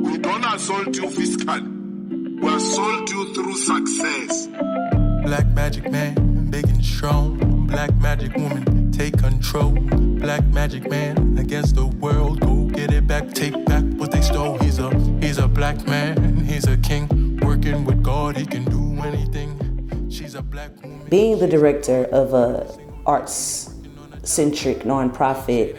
We don't assault you physically. We assault you through success. Black magic man, big and strong. Black magic woman, take control. Black magic man against the world. Go get it back, take back what they stole. He's a black man, he's a king. Working with God, he can do anything. She's a black woman. Being the director of a arts-centric nonprofit,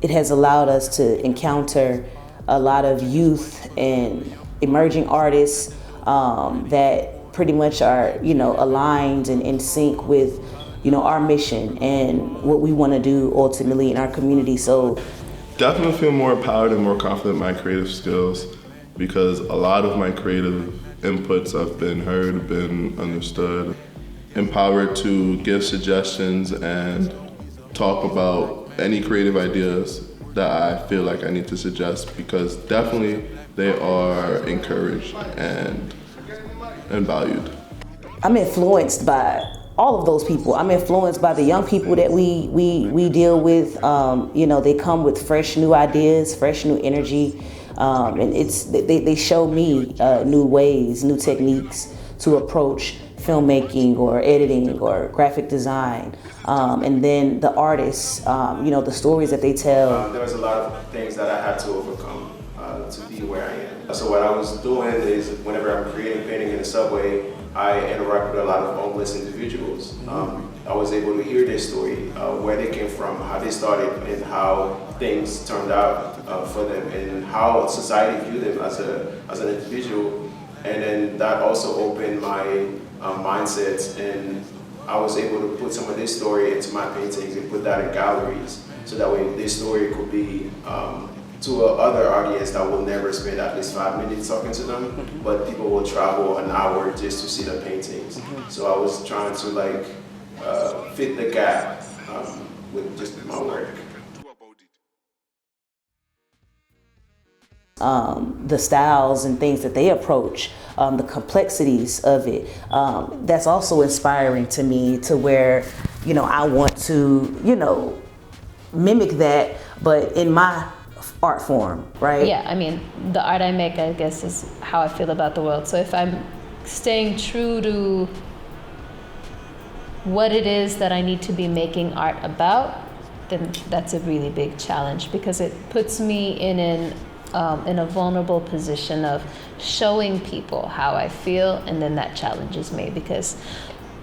it has allowed us to encounter a lot of youth and emerging artists that pretty much are, aligned and in sync with, our mission and what we want to do ultimately in our community. So definitely feel more empowered and more confident in my creative skills because a lot of my creative inputs have been heard, been understood. Empowered to give suggestions and talk about any creative ideas that I feel like I need to suggest because definitely they are encouraged and valued. I'm influenced by all of those people. I'm influenced by the young people that we deal with. They come with fresh new ideas, fresh new energy, and they show me new ways, new techniques to approach filmmaking or editing or graphic design. And then the artists, the stories that they tell. There was a lot of things that I had to overcome to be where I am. So what I was doing is whenever I'm creating painting in the subway, I interact with a lot of homeless individuals. I was able to hear their story, where they came from, how they started, and how things turned out for them, and how society viewed them as an individual. And then that also opened my mindset, and I was able to put some of this story into my paintings and put that in galleries, so that way this story could be to other audience that will never spend at least 5 minutes talking to them, but people will travel an hour just to see the paintings. So I was trying to fit the gap with just my work. The styles and things that they approach, the complexities of it, that's also inspiring to me to where, I want to, mimic that, but in my art form, right? Yeah, I mean, the art I make, I guess, is how I feel about the world. So if I'm staying true to what it is that I need to be making art about, then that's a really big challenge because it puts me in a vulnerable position of showing people how I feel, and then that challenges me because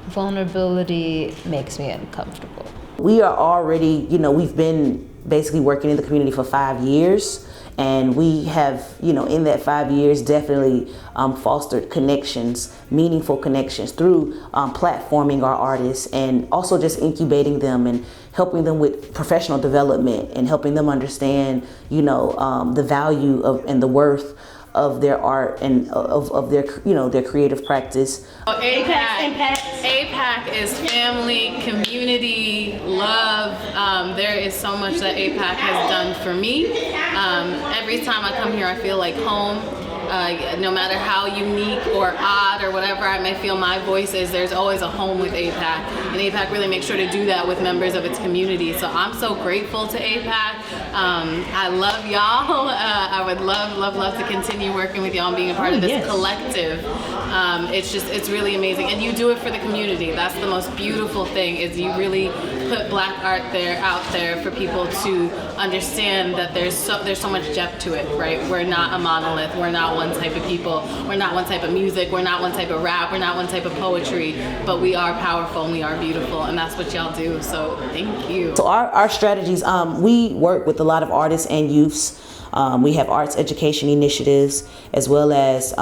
vulnerability makes me uncomfortable. We are already, we've been basically working in the community for 5 years, and we have, in that 5 years definitely fostered connections, meaningful connections through platforming our artists and also just incubating them and helping them with professional development and helping them understand, the value of and the worth of their art and of their, their creative practice. APAC is family, community, love. There is so much that APAC has done for me. Every time I come here, I feel like home. No matter how unique or odd or whatever I may feel my voice is, there's always a home with APAC. And APAC really makes sure to do that with members of its community. So I'm so grateful to APAC. I love y'all. I would love to continue working with y'all and being a part of this collective. It's really amazing. And you do it for the community. That's the most beautiful thing, is you really put Black art out there for people to understand that there's so much depth to it, right? We're not a monolith. We're not one type of people. We're not one type of music. We're not one type of rap. We're not one type of poetry, but we are powerful and we are beautiful, and that's what y'all do. So thank you. So our strategies, we work with a lot of artists and youths. We have arts education initiatives as well as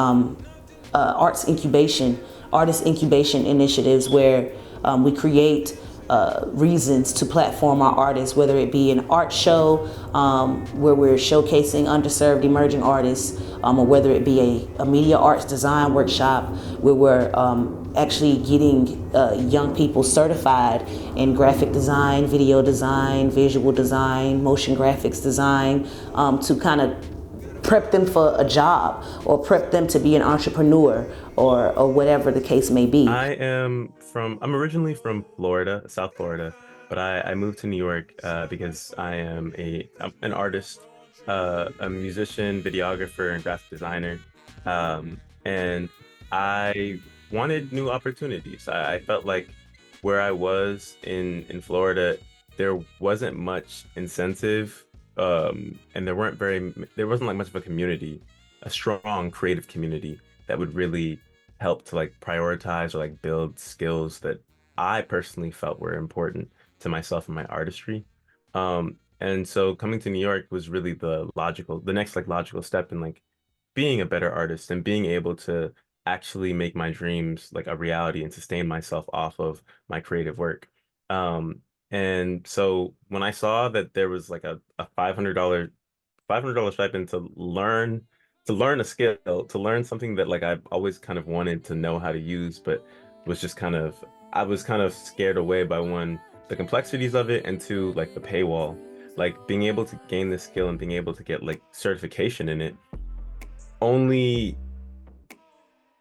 artist incubation initiatives where we create reasons to platform our artists, whether it be an art show where we're showcasing underserved emerging artists, or whether it be a media arts design workshop where we're actually getting young people certified in graphic design, video design, visual design, motion graphics design, to kind of prep them for a job or prep them to be an entrepreneur or whatever the case may be. I'm originally from Florida, South Florida. but I moved to New York because I'm an artist, a musician, videographer, and graphic designer. And I wanted new opportunities. I felt like where I was in Florida, there wasn't much incentive, and there wasn't like much of a community, a strong creative community that would really help to like prioritize or like build skills that I personally felt were important to myself and my artistry. And so coming to New York was really the next like logical step in like being a better artist and being able to actually make my dreams like a reality and sustain myself off of my creative work. Um, and so when I saw that there was like a $500 stipend to learn a skill, to learn something that like I've always kind of wanted to know how to use, but was just kind of I was kind of scared away by one, the complexities of it, and two, like the paywall. Like being able to gain this skill and being able to get like certification in it only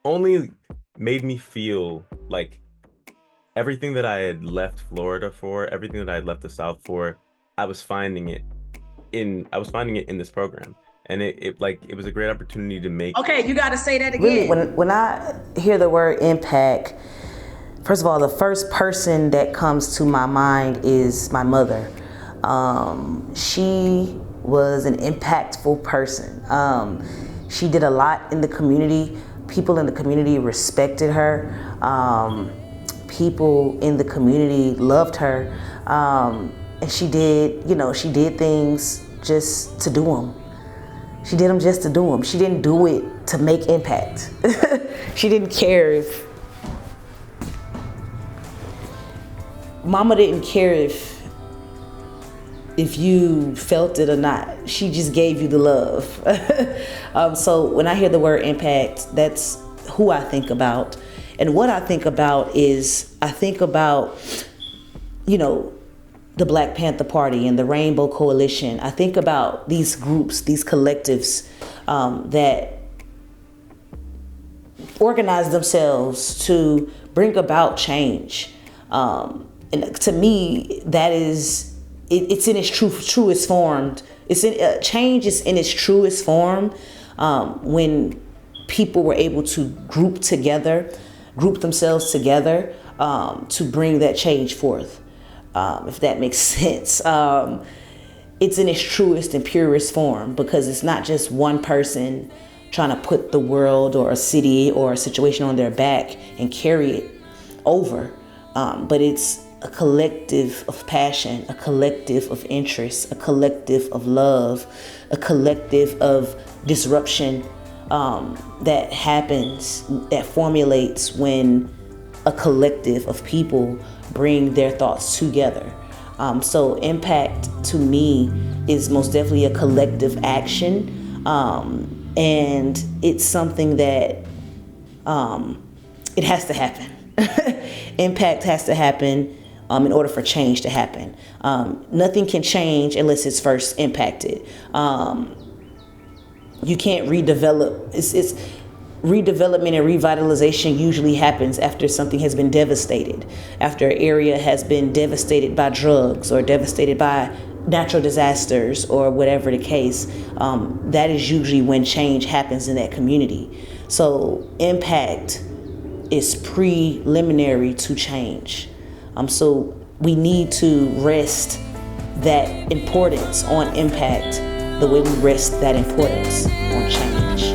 only made me feel like everything that I had left Florida for, everything that I had left the South for, I was finding it I was finding it in this program. And it was a great opportunity to make. Okay, you got to say that again. Really, when I hear the word impact, first of all, the first person that comes to my mind is my mother. She was an impactful person. She did a lot in the community. People in the community respected her. People in the community loved her. And she did things just to do them. She did them just to do them. She didn't do it to make impact. She didn't care Mama didn't care if you felt it or not. She just gave you the love. So when I hear the word impact, that's who I think about. And what I think about is, I think about, the Black Panther Party and the Rainbow Coalition. I think about these groups, these collectives that organize themselves to bring about change. And to me, that is, it's in its truest form. Change is in its truest form when people were able to group themselves together to bring that change forth. If that makes sense. It's in its truest and purest form, because it's not just one person trying to put the world or a city or a situation on their back and carry it over, but it's a collective of passion, a collective of interest, a collective of love, a collective of disruption that happens, that formulates when a collective of people bring their thoughts together. So impact to me is most definitely a collective action, and it's something that it has to happen. Impact has to happen in order for change to happen. Nothing can change unless it's first impacted. You can't redevelop. It's redevelopment and revitalization usually happens after something has been devastated, after an area has been devastated by drugs or devastated by natural disasters or whatever the case. That is usually when change happens in that community. So impact is preliminary to change. So we need to rest that importance on impact the way we rest that importance on change.